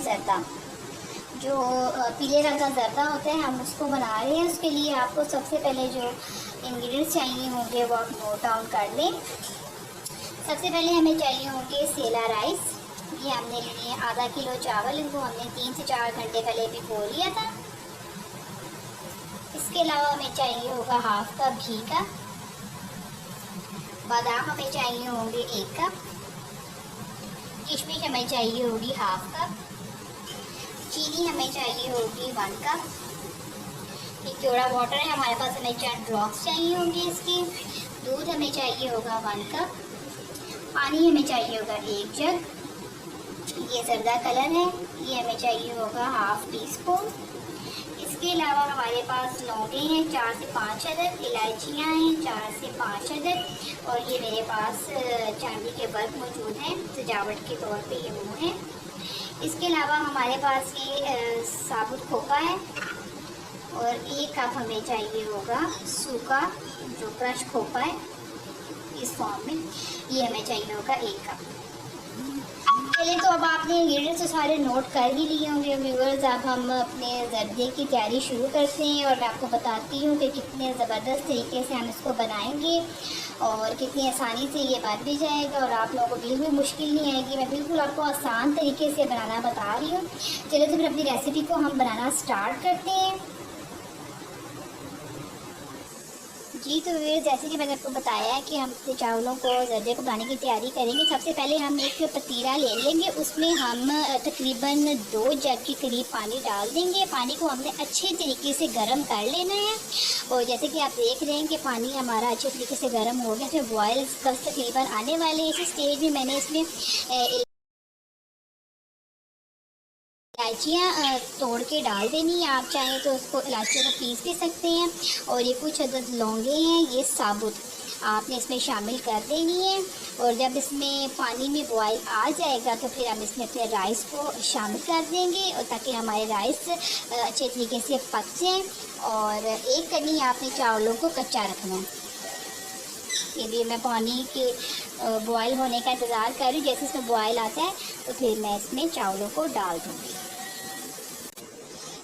ज़रदा, जो पीले रंग का ज़रदा होता है, हम उसको बना रहे हैं। उसके लिए आपको सबसे पहले जो इंग्रेडिएंट्स चाहिए होंगे वो आप नोट डाउन कर लें। सबसे पहले हमें चाहिए होंगे सेला राइस। ये हमने लिए आधा किलो चावल, इनको हमने 3 से 4 घंटे पहले भिगो लिया था। इसके अलावा हमें चाहिए होगा हाफ कप घी का। बादाम हमें चाहिए होंगे 1 कप। किशमिश हमें चाहिए होगी हाफ कप। चीनी हमें चाहिए होगी 1 कप। ये केवड़ा वाटर है हमारे पास, हमें 4 ड्रॉप्स चाहिए होंगे इसके। दूध हमें चाहिए होगा 1 कप। पानी हमें चाहिए होगा 1 जग। ये ज़रदा कलर है, ये हमें चाहिए होगा हाफ टी स्पून। इसके अलावा हमारे पास लौंगे हैं 4 से 5 अदद, इलायचियाँ हैं 4 से 5 अदद, और ये मेरे पास चांदी के बल्ब मौजूद हैं सजावट के तौर पे, ये वो हैं। इसके अलावा हमारे पास ये साबुत खोपा है, और 1 कप हमें चाहिए होगा सूखा जो क्रश खोपा है इस फॉर्म में, ये हमें चाहिए होगा 1 कप। चलिए, तो अब आपने इंग्रेडिएंट्स तो सारे नोट कर ही लिए होंगे व्यूअर्स। अब हम अपने ज़रदे की तैयारी शुरू करते हैं, और मैं आपको बताती हूँ कि कितने ज़बरदस्त तरीके से हम इसको बनाएंगे और कितनी आसानी से ये बन भी जाएगा, और आप लोगों को बिल्कुल मुश्किल नहीं आएगी। मैं बिल्कुल आपको आसान तरीके से बनाना बता रही हूँ। चलिए, तो फिर अपनी रेसिपी को हम बनाना स्टार्ट करते हैं। जी, तो जैसे कि मैंने आपको बताया है कि हम अपने चावलों को ज़रदे को बनाने की तैयारी करेंगे। सबसे पहले हम एक पतीला ले लेंगे, उसमें हम तकरीबन 2 जग के करीब पानी डाल देंगे। पानी को हमने अच्छे तरीके से गर्म कर लेना है, और जैसे कि आप देख रहे हैं कि पानी हमारा अच्छे तरीके से गर्म हो गया, फिर बॉयल्स बस तकरीबन आने वाले हैं। इस स्टेज में मैंने इसमें इलायचियाँ तोड़ के डाल देनी है। आप चाहें तो उसको इलायचियों को पीस भी सकते हैं, और ये कुछ अदद लौंगे हैं, ये साबुत आपने इसमें शामिल कर देनी है। और जब इसमें पानी में बॉयल आ जाएगा तो फिर हम इसमें अपने राइस को शामिल कर देंगे, और ताकि हमारे राइस अच्छे तरीके से पक जाएँ। और एक कनी आपने चावलों को कच्चा रखना है। ये भी मैं पानी के बॉयल होने का इंतज़ार कर रही हूँ। जैसे इसमें बॉयल आता है तो फिर मैं इसमें चावलों को डाल दूँगी।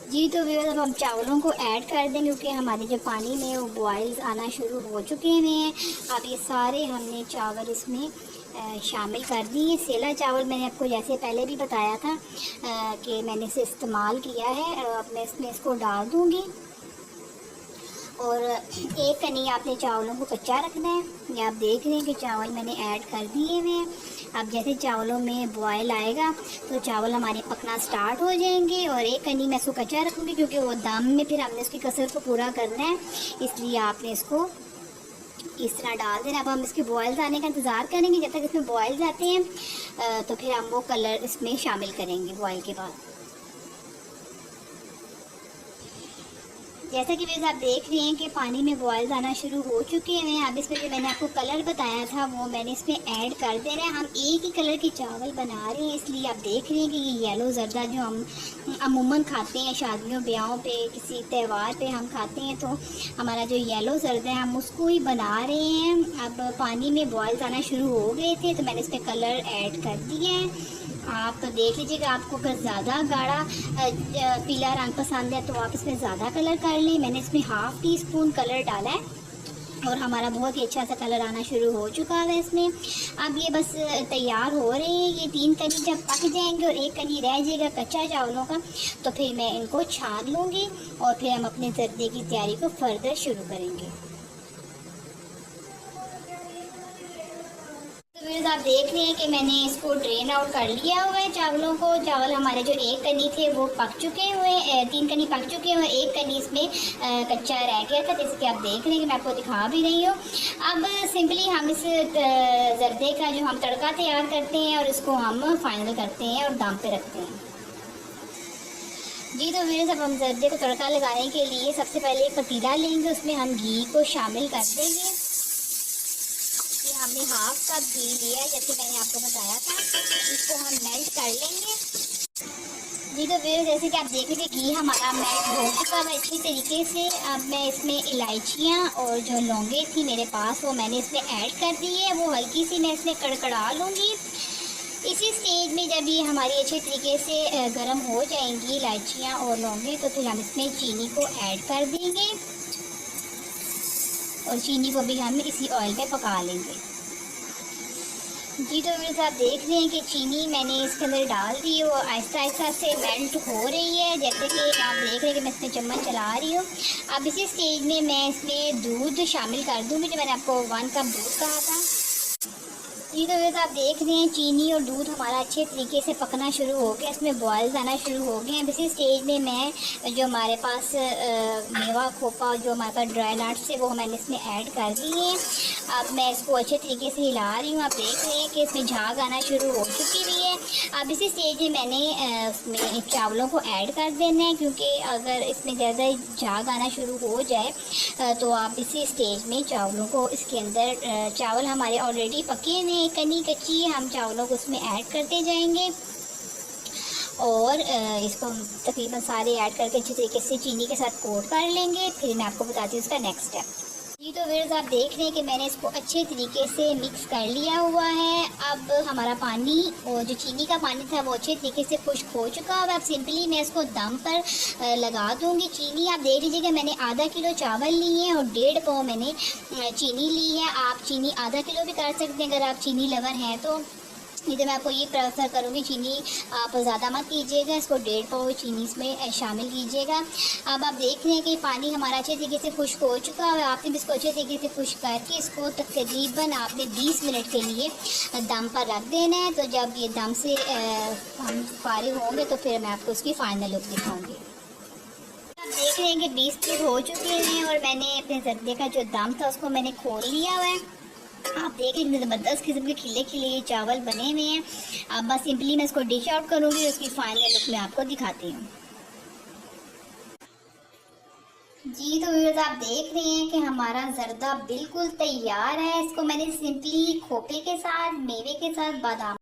जी, तो व्यूअर्स अब हम चावलों को ऐड कर देंगे, क्योंकि हमारे जो पानी में वो बॉयल्स आना शुरू हो चुके हैं। अब ये सारे हमने चावल इसमें शामिल कर दिए। सेला चावल मैंने आपको जैसे पहले भी बताया था कि मैंने इसे इस्तेमाल किया है। अब मैं इसमें इसको डाल दूँगी, और एक कनी आपने चावलों को कच्चा रखना है। ये आप देख रहे हैं कि चावल मैंने ऐड कर दिए हुए हैं। अब जैसे चावलों में बॉयल आएगा तो चावल हमारे पकना स्टार्ट हो जाएंगे, और एक कनी मैं इसको कच्चा रखूँगी, क्योंकि वो दम में फिर हमने उसकी कसर को पूरा करना है, इसलिए आपने इसको इस तरह डाल देना। अब हम इसके बॉयल्स आने का इंतज़ार करेंगे। जब तक इसमें बॉयल्स आते हैं तो फिर हम वो कलर इसमें शामिल करेंगे बॉयल के बाद। जैसा कि वैसे आप देख रहे हैं कि पानी में बॉयल्स आना शुरू हो चुके हैं। अब इसमें जो मैंने आपको कलर बताया था वो मैंने इसमें ऐड कर देना है। हम एक ही कलर के चावल बना रहे हैं, इसलिए आप देख रहे हैं कि ये येलो ज़रदा जो हम अमूमन खाते हैं शादियों ब्याहों पे, किसी त्यौहार पे हम खाते हैं, तो हमारा जो येलो ज़रदा है हम उसको ही बना रहे हैं। अब पानी में बॉयल्स आना शुरू हो गए थे तो मैंने इसमें कलर ऐड कर दिए हैं। आप तो देख लीजिएगा, आपको अगर ज़्यादा गाढ़ा पीला रंग पसंद है तो आप इसमें ज़्यादा कलर कर लें। मैंने इसमें हाफ़ टी स्पून कलर डाला है, और हमारा बहुत ही अच्छा सा कलर आना शुरू हो चुका है इसमें। अब ये बस तैयार हो रहे हैं। ये 3 कनी जब पक जाएंगे और एक कनी रह जाएगा कच्चा चावलों का, तो फिर मैं इनको छान लूँगी, और फिर हम अपने ज़रदे की तैयारी को फर्दर शुरू करेंगे। तो आप देख रहे हैं कि मैंने इसको ड्रेन आउट कर लिया हुआ है चावलों को। चावल हमारे जो एक कनी थे वो पक चुके हुए, 3 कनी पक चुके हुए, एक कनी इसमें कच्चा रह गया था, जैसे कि आप देख रहे हैं कि मैं आपको दिखा भी रही हूँ। अब सिंपली हम इस ज़रदे का जो हम तड़का तैयार करते हैं और इसको हम फाइनल करते हैं और दम पे रखते हैं। जी, तो मेरे सब हम ज़रदे को तड़का लगाने के लिए सबसे पहले एक पतीला लेंगे, उसमें हम घी को शामिल कर देंगे। हमने हाफ कप घी लिया है, जैसे मैंने आपको बताया था। इसको हम मेल्ट कर लेंगे। जी, तो फिर जैसे कि आप देख लीजिए घी हमारा मेल्ट हो चुका है इसी तरीके से। अब मैं इसमें इलायचियाँ और जो लौंगे थी मेरे पास वो मैंने इसमें ऐड कर दी है। वो हल्की सी मैं इसमें कड़कड़ा लूँगी। इसी स्टेज में जब ये हमारी अच्छे तरीके से गर्म हो जाएंगी इलायचियाँ और लौंगे, तो फिर हम इसमें चीनी को ऐड कर देंगे और चीनी को भी हम इसी ऑयल में पका लेंगे। जी तो व्यूअर्स, आप देख रहे हैं कि चीनी मैंने इसके अंदर डाल दी है, वो आहिस्ता आहिस्ता से मेल्ट हो रही है। जैसे कि आप देख रहे हैं कि मैं इसमें चम्मच चला रही हूँ। अब इसी स्टेज में मैं इसमें दूध शामिल कर दूँगी, जो मैंने आपको 1 कप दूध कहा था। जी तो व्यूअर्स, आप देख रहे हैं चीनी और दूध हमारा अच्छे तरीके से पकना शुरू हो गया, इसमें बॉयल्स आना शुरू हो गए हैं। अब इसी स्टेज में मैं जो हमारे पास मेवा खोपा, जो हमारे पास ड्राई नट्स है, वो मैंने इसमें ऐड कर दिए हैं। अब मैं इसको अच्छे तरीके से हिला रही हूँ। आप देख रहे हैं कि इसमें झाग आना शुरू हो चुकी हुई है। अब इसी स्टेज में मैंने उसमें चावलों को ऐड कर देना है, क्योंकि अगर इसमें ज़्यादा झाग आना शुरू हो जाए तो आप इसी स्टेज में चावलों को इसके अंदर, चावल हमारे ऑलरेडी पके हैं, कनी कच्ची, हम चावलों को उसमें ऐड करते जाएंगे और इसको तकरीबन सारे ऐड करके अच्छी तरीके से चीनी के साथ कोट कर लेंगे। फिर मैं आपको बताती हूँ इसका नेक्स्ट स्टेप। जी तो व्यूअर्स, आप देख रहे हैं कि मैंने इसको अच्छे तरीके से मिक्स कर लिया हुआ है। अब हमारा पानी और जो चीनी का पानी था वो अच्छे तरीके से खुश्क हो चुका है। अब सिंपली मैं इसको दम पर लगा दूंगी। चीनी आप देख लीजिएगा, मैंने आधा किलो चावल लिए हैं और 1.5 पाव मैंने चीनी ली है। आप चीनी आधा किलो भी कर सकते हैं अगर आप चीनी लवर हैं तो। नहीं तो मैं आपको ये प्रेफर करूँगी चीनी आप ज़्यादा मत कीजिएगा, इसको 1.5 पाव चीनी इसमें शामिल कीजिएगा। अब आप देख रहे हैं कि पानी हमारा अच्छे तरीके से खुश्क हो चुका है। आपने भी इसको अच्छे तरीके से खुश्क करके इसको तकरीबन आपने 20 मिनट के लिए दम पर रख देना है। तो जब ये दम से हम फारिग होंगे तो फिर मैं आपको उसकी फ़ाइनल लुक दिखाऊँगी। आप देख रहे हैं कि 20 मिनट हो चुके हैं और मैंने अपने जर्दे का जो दम था उसको मैंने खोल लिया हुआ है। आप देख लीजिए ज़बरदस्त किस्म के खिले खिले ये चावल बने हुए हैं। अब बस सिंपली मैं इसको डिश आउट करूँगी, उसकी फाइनल लुक मैं आपको दिखाती हूँ। जी तो व्यूअर्स, आप देख रहे हैं कि हमारा जर्दा बिल्कुल तैयार है। इसको मैंने सिंपली खोपे के साथ, मेवे के साथ, बादाम